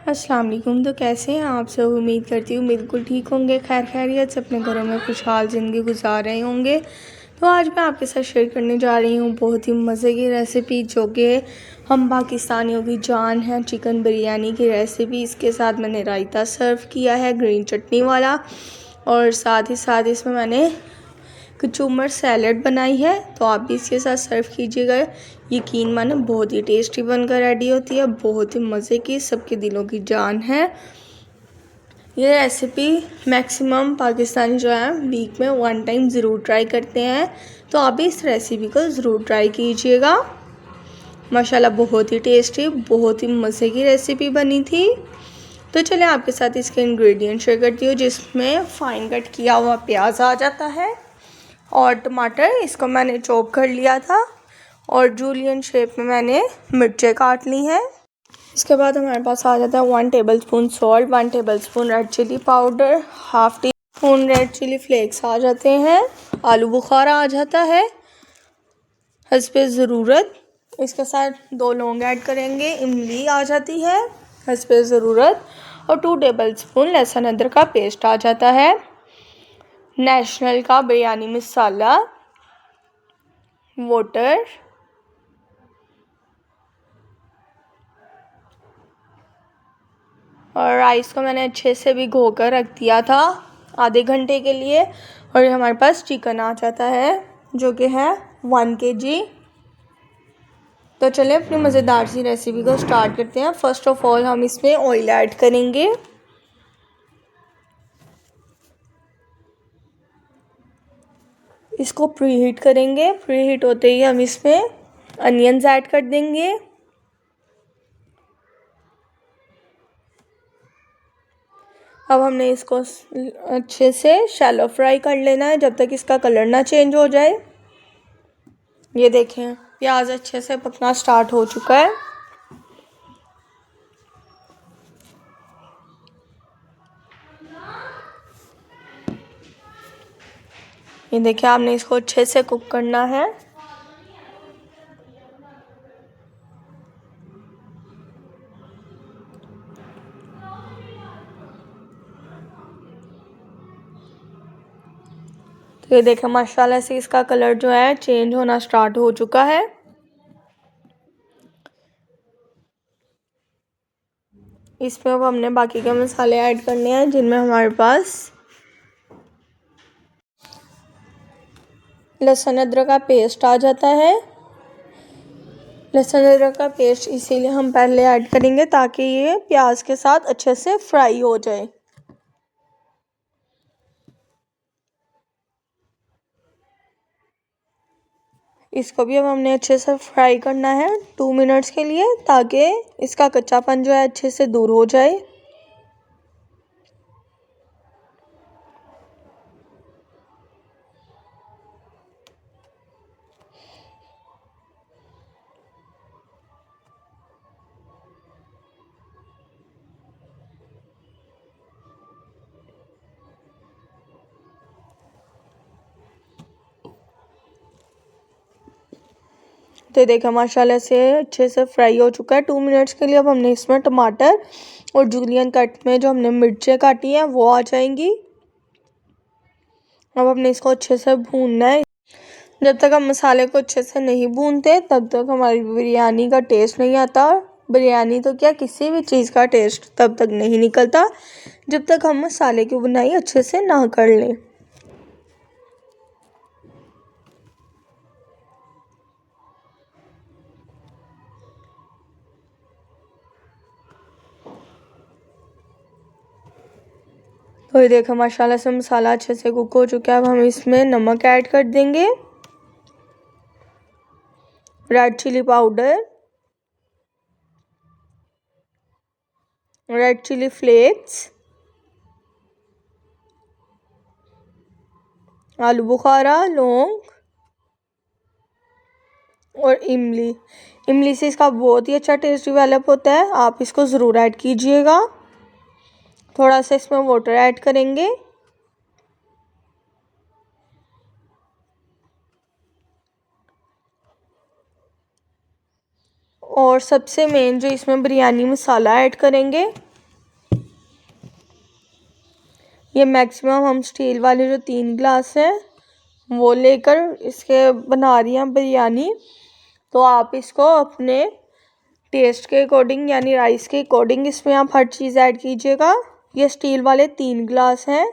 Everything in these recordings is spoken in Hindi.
अस्सलाम वालेकुम। तो कैसे हैं आप सब? उम्मीद करती हूँ बिल्कुल ठीक होंगे, खैर खैरियत से अपने घरों में खुशहाल ज़िंदगी गुजार रहे होंगे। तो आज मैं आपके साथ शेयर करने जा रही हूँ बहुत ही मज़े की रेसिपी, जो कि हम पाकिस्तानियों की जान है, चिकन बिरयानी की रेसिपी। इसके साथ मैंने रायता सर्व किया है ग्रीन चटनी वाला, और साथ ही साथ इसमें मैंने कचूमर सैलड बनाई है। तो आप भी इसके साथ सर्व कीजिएगा। यकीन माने बहुत ही टेस्टी बनकर रेडी होती है, बहुत ही मज़े की, सबके दिलों की जान है। ये रेसिपी मैक्सिमम पाकिस्तानी जो है वीक में 1 टाइम ज़रूर ट्राई करते हैं। तो आप भी इस रेसिपी को ज़रूर ट्राई कीजिएगा। माशाल्लाह बहुत ही टेस्टी, बहुत ही मज़े की रेसिपी बनी थी। तो चलिए आपके साथ इसके इंग्रेडिएंट शेयर करती हूँ, जिसमें फ़ाइन कट किया हुआ प्याज आ जाता है और टमाटर, इसको मैंने चॉप कर लिया था, और जूलियन शेप में मैंने मिर्चें काट ली हैं। इसके बाद हमारे पास आ जाता है 1 tablespoon salt, 1 tablespoon red chilli powder, half teaspoon red chilli flakes आ जाते हैं, आलू बुखारा आ जाता है हस्बे ज़रूरत। इसके साथ 2 लौंग ऐड करेंगे, इमली आ जाती है हस्बे ज़रूरत, और 2 टेबलस्पून लहसुन अदरक का पेस्ट आ जाता है, नेशनल का बिरयानी मसाला, वाटर, और राइस को मैंने अच्छे से भिगो कर रख दिया था आधे घंटे के लिए। और ये हमारे पास चिकन आ जाता है, जो कि है 1 kg। तो चलिए अपनी मज़ेदार सी रेसिपी को स्टार्ट करते हैं। फ़र्स्ट ऑफ ऑल हम इसमें ऑयल ऐड करेंगे। इसको प्रीहीट करेंगे। प्रीहीट होते ही हम इसमें अनियंस ऐड कर देंगे। अब हमने इसको अच्छे से शैलो फ्राई कर लेना है, जब तक इसका कलर ना चेंज हो जाए। ये देखें प्याज अच्छे से पकना स्टार्ट हो चुका है। ये देखिए आपने इसको अच्छे से कुक करना है। तो ये देखें माशाल्लाह से इसका कलर जो है चेंज होना स्टार्ट हो चुका है। इसमें अब हमने बाकी के मसाले ऐड करने हैं, जिनमें हमारे पास लहसुन अदरक का पेस्ट आ जाता है। लहसुन अदरक का पेस्ट इसीलिए हम पहले ऐड करेंगे ताकि ये प्याज के साथ अच्छे से फ्राई हो जाए। इसको भी अब हमने अच्छे से फ्राई करना है 2 मिनट्स के लिए, ताकि इसका कच्चापन जो है अच्छे से दूर हो जाए। तो देखा माशाल्लाह से अच्छे से फ्राई हो चुका है 2 मिनट्स के लिए। अब हमने इसमें टमाटर और जूलियन कट में जो हमने मिर्चें काटी हैं वो आ जाएंगी। अब हमने इसको अच्छे से भूनना है। जब तक हम मसाले को अच्छे से नहीं भूनते तब तक हमारी बिरयानी का टेस्ट नहीं आता। बिरयानी तो क्या, किसी भी चीज़ का टेस्ट तब तक नहीं निकलता जब तक हम मसाले की बुनाई अच्छे से ना कर लें। तो ये देखो माशाल्लाह से मसाला अच्छे से कुक हो चुका है। अब हम इसमें नमक ऐड कर देंगे, red chilli powder, red chilli flakes, आलू बुखारा, लौंग और इमली। इमली से इसका बहुत ही अच्छा टेस्ट डेवलप होता है, आप इसको ज़रूर ऐड कीजिएगा। थोड़ा सा इसमें वाटर ऐड करेंगे। और सबसे मेन जो इसमें बिरयानी मसाला ऐड करेंगे। ये मैक्सिमम हम स्टील वाले जो 3 ग्लास हैं वो लेकर इसके बना रही हैं बिरयानी। तो आप इसको अपने टेस्ट के अकॉर्डिंग यानी राइस के अकॉर्डिंग इसमें आप हर चीज़ ऐड कीजिएगा। ये स्टील वाले 3 ग्लास हैं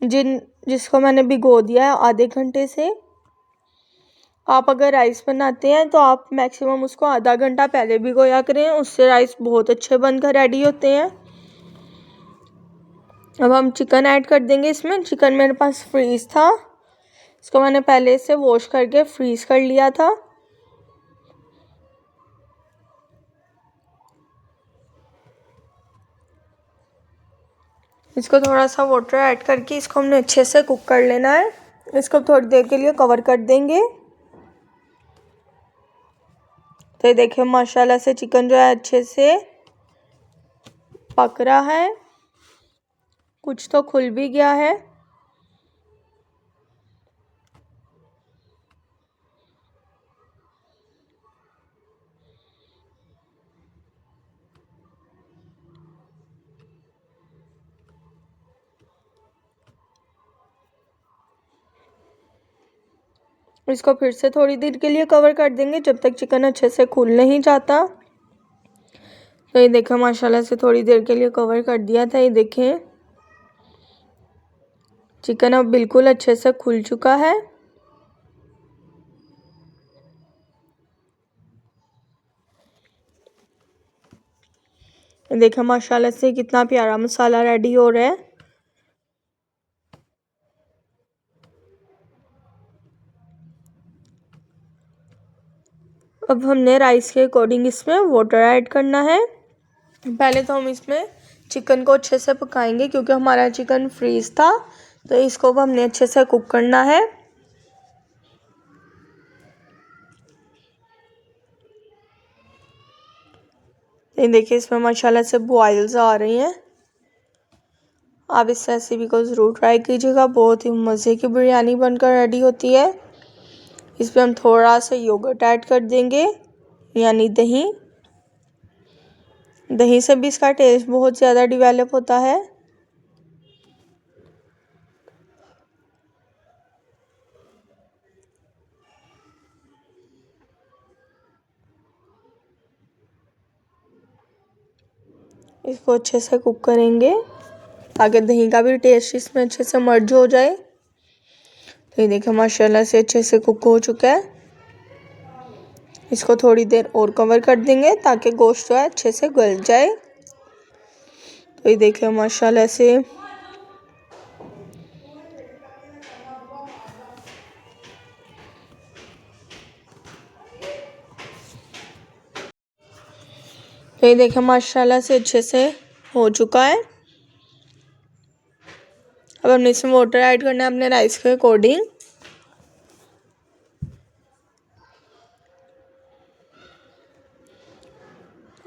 जिसको मैंने भिगो दिया है आधे घंटे से। आप अगर राइस बनाते हैं तो आप मैक्सिमम उसको आधा घंटा पहले भिगोया करें, उससे राइस बहुत अच्छे बनकर रेडी होते हैं। अब हम चिकन ऐड कर देंगे इसमें। चिकन मेरे पास फ्रीज़ था, इसको मैंने पहले से वॉश करके फ्रीज़ कर लिया था। इसको थोड़ा सा वाटर ऐड करके इसको हमने अच्छे से कुक कर लेना है। इसको थोड़ी देर के लिए कवर कर देंगे। तो ये देखिए माशाल्लाह से चिकन जो है अच्छे से पक रहा है, कुछ तो खुल भी गया है। इसको फिर से थोड़ी देर के लिए कवर कर देंगे जब तक चिकन अच्छे से खुल नहीं जाता। तो ये देखो माशाल्लाह से थोड़ी देर के लिए कवर कर दिया था। ये देखें चिकन अब बिल्कुल अच्छे से खुल चुका है। देखो माशाल्लाह से कितना प्यारा मसाला रेडी हो रहा है। अब हमने राइस के अकॉर्डिंग इसमें वाटर ऐड करना है। पहले तो हम इसमें चिकन को अच्छे से पकाएंगे क्योंकि हमारा चिकन फ्रीज था, तो इसको अब हमने अच्छे से कुक करना है। ये देखिए इसमें माशाल्लाह से बॉइल्स आ रही हैं। आप इस रेसिपी को ज़रूर ट्राई कीजिएगा, बहुत ही मज़े की बिरयानी बनकर रेडी होती है। इसमें हम थोड़ा सा योगर्ट ऐड कर देंगे यानी दही। दही से भी इसका टेस्ट बहुत ज़्यादा डेवलप होता है। इसको अच्छे से कुक करेंगे ताकि दही का भी टेस्ट इसमें अच्छे से मर्ज हो जाए। तो ये देखिए माशाल्लाह से अच्छे से कुक हो चुका है। इसको थोड़ी देर और कवर कर देंगे ताकि गोश्त जो है अच्छे से गल जाए। तो ये देखिए माशाल्लाह से तो ये देखिए माशाल्लाह से अच्छे से हो चुका है। अब हमने इसमें वाटर ऐड करना है अपने राइस के अकॉर्डिंग।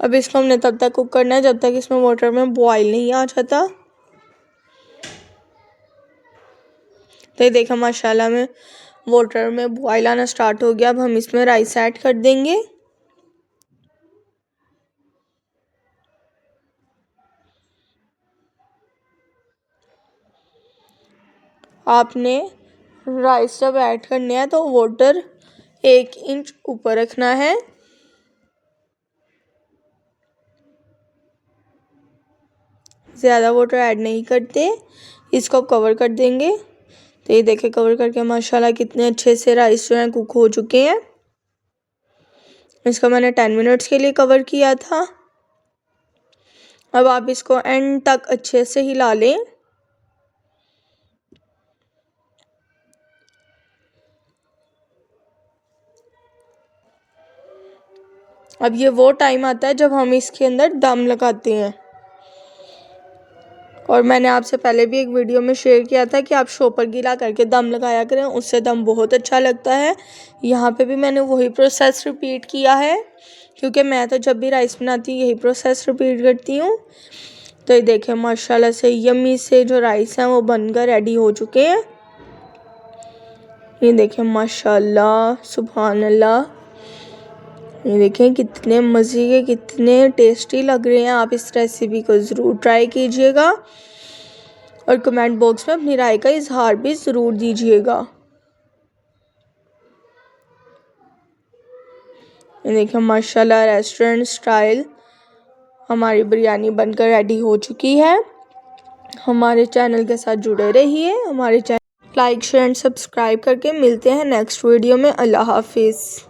अब इसको हमने तब तक कुक करना है जब तक इसमें वाटर में बॉईल नहीं आ जाता। तो ये देखा माशाल्लाह में वाटर में बॉईल आना स्टार्ट हो गया। अब हम इसमें राइस ऐड कर देंगे। आपने राइस जब ऐड करने हैं तो वाटर 1 इंच ऊपर रखना है। ज़्यादा वाटर ऐड नहीं करते। इसको कवर कर देंगे। तो ये देखें कवर करके माशाल्लाह कितने अच्छे से राइस जो हैं कुक हो चुके हैं। इसको मैंने 10 मिनट्स के लिए कवर किया था। अब आप इसको एंड तक अच्छे से हिला लें। अब ये वो टाइम आता है जब हम इसके अंदर दम लगाते हैं। और मैंने आपसे पहले भी एक वीडियो में शेयर किया था कि आप शॉपर गीला करके दम लगाया करें, उससे दम बहुत अच्छा लगता है। यहाँ पे भी मैंने वही प्रोसेस रिपीट किया है क्योंकि मैं तो जब भी राइस बनाती हूँ यही प्रोसेस रिपीट करती हूँ। तो ये देखें माशाल्लाह से यम्मी से जो राइस हैं वो बनकर रेडी हो चुके हैं। ये देखें माशाल्लाह सुभान अल्लाह। ये देखें कितने मज़े के कितने टेस्टी लग रहे हैं। आप इस रेसिपी को ज़रूर ट्राई कीजिएगा और कमेंट बॉक्स में अपनी राय का इजहार भी ज़रूर दीजिएगा। ये देखिए माशाल्लाह रेस्टोरेंट स्टाइल हमारी बिरयानी बनकर रेडी हो चुकी है। हमारे चैनल के साथ जुड़े रहिए, हमारे channel like share and subscribe करके मिलते हैं नेक्स्ट वीडियो में। अल्लाह हाफिज़।